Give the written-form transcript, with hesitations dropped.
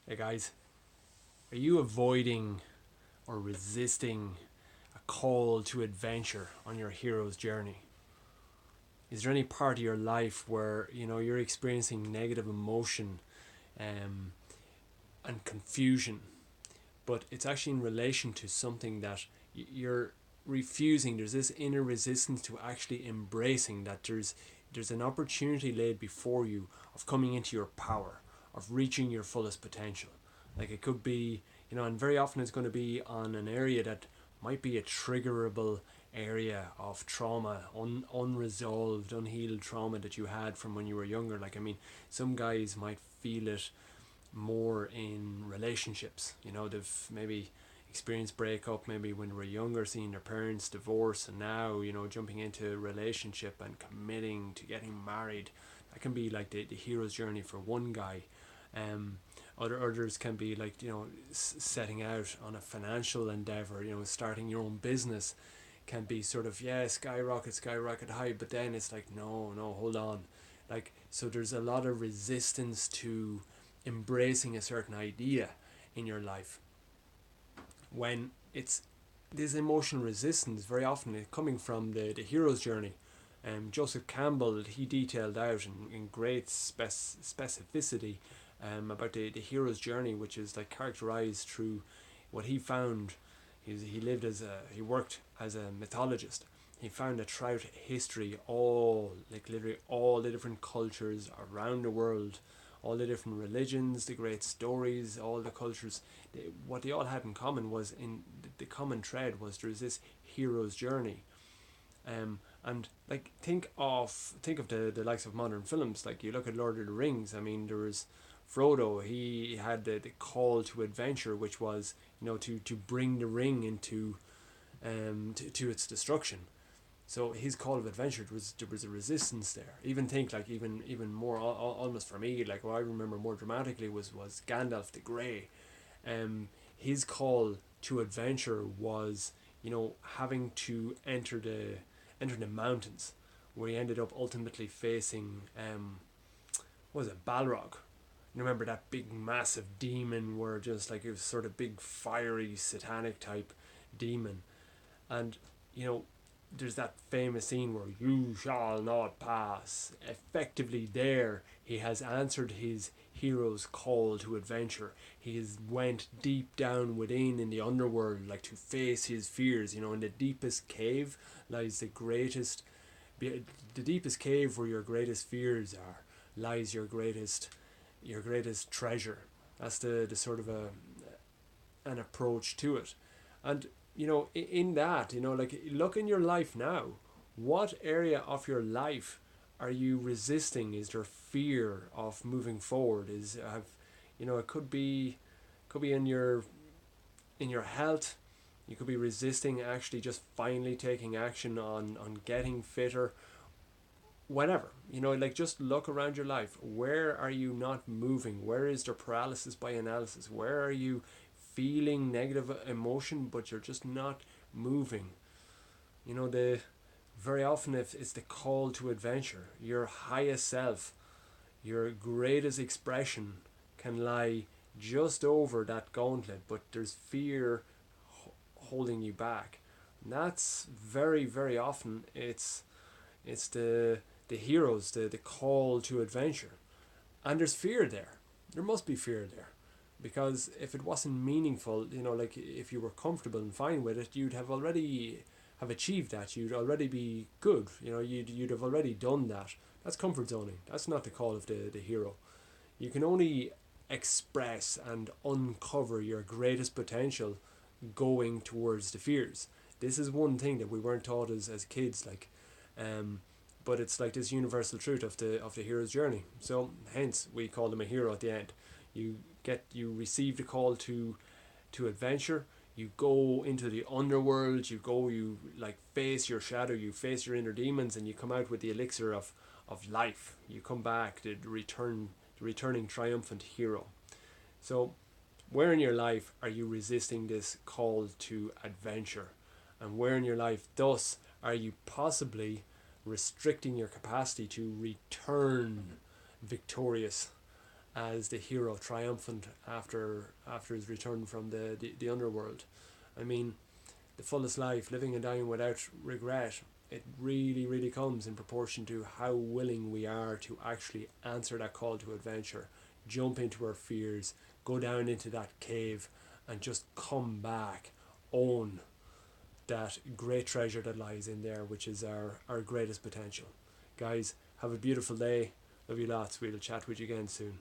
Hey guys, are you avoiding or resisting a call to adventure on your hero's journey? Is there any part of your life where you're experiencing negative emotion um, and confusion, but it's actually in relation to something that you're refusing? There's this inner resistance to actually embracing that there's an opportunity laid before you of coming into your power, of reaching your fullest potential. Like it could be, and very often it's going to be on an area that might be a triggerable area of trauma, unresolved, unhealed trauma that you had from when you were younger. Like, I mean, some guys might feel it more in relationships. They've maybe experienced breakup maybe when they were younger, seeing their parents divorce, and now, jumping into a relationship and committing to getting married. That can be like the hero's journey for one guy. Um, others can be like, setting out on a financial endeavor, starting your own business can be sort of, yeah, skyrocket high, but then it's like, no, hold on. Like, so there's a lot of resistance to embracing a certain idea in your life when it's this emotional resistance very often coming from the hero's journey. Joseph Campbell, he detailed out in great specificity about the hero's journey, which is like characterized through what he found. He worked as a mythologist. He found that throughout history, literally all the different cultures around the world, all the different religions, the great stories, all the cultures, what they all had in common was in the common thread was there's this hero's journey. And like think of the likes of modern films. Like you look at Lord of the Rings. I mean, there was Frodo. He had the call to adventure, which was to bring the ring into to its destruction. So his call of adventure, there was a resistance there. Even think like even more almost for me, like what I remember more dramatically was Gandalf the Grey. His call to adventure was having to enter the mountains, where he ended up ultimately facing what was it, Balrog. You remember that big massive demon, where just like it was sort of big fiery satanic type demon. And you know there's that famous scene where you shall not pass. Effectively, there he has answered his hero's call to adventure. He has went deep down within in the underworld, like to face his fears. In the deepest cave lies the deepest cave where your greatest fears are, lies your greatest treasure. That's the sort of an approach to it. And in that, like, look in your life now. What area of your life are you resisting? Is there fear of moving forward? It could be in your health. You could be resisting actually just finally taking action on getting fitter. Whatever, like, just look around your life. Where are you not moving? Where is there paralysis by analysis? Where are you feeling negative emotion but you're just not moving? The very often, if it's the call to adventure, your highest self, your greatest expression can lie just over that gauntlet, but there's fear holding you back. And that's very, very often it's the heroes, the call to adventure. And there's fear there. There must be fear there. Because if it wasn't meaningful, like if you were comfortable and fine with it, you'd have already have achieved that. You'd already be good. You'd have already done that. That's comfort zoning. That's not the call of the hero. You can only express and uncover your greatest potential going towards the fears. This is one thing that we weren't taught as kids, like, um, but it's like this universal truth of the hero's journey. So hence we call them a hero at the end. You receive the call to adventure. You go into the underworld. You like face your shadow. You face your inner demons, and you come out with the elixir of life. You come back the returning triumphant hero. So where in your life are you resisting this call to adventure? And where in your life, thus, are you possibly restricting your capacity to return victorious as the hero triumphant after his return from the underworld. I mean, the fullest life, living and dying without regret, it really, really comes in proportion to how willing we are to actually answer that call to adventure, jump into our fears, go down into that cave, and just come back, own that great treasure that lies in there, which is our greatest potential. Guys, have a beautiful day. Love you lots. We'll chat with you again soon.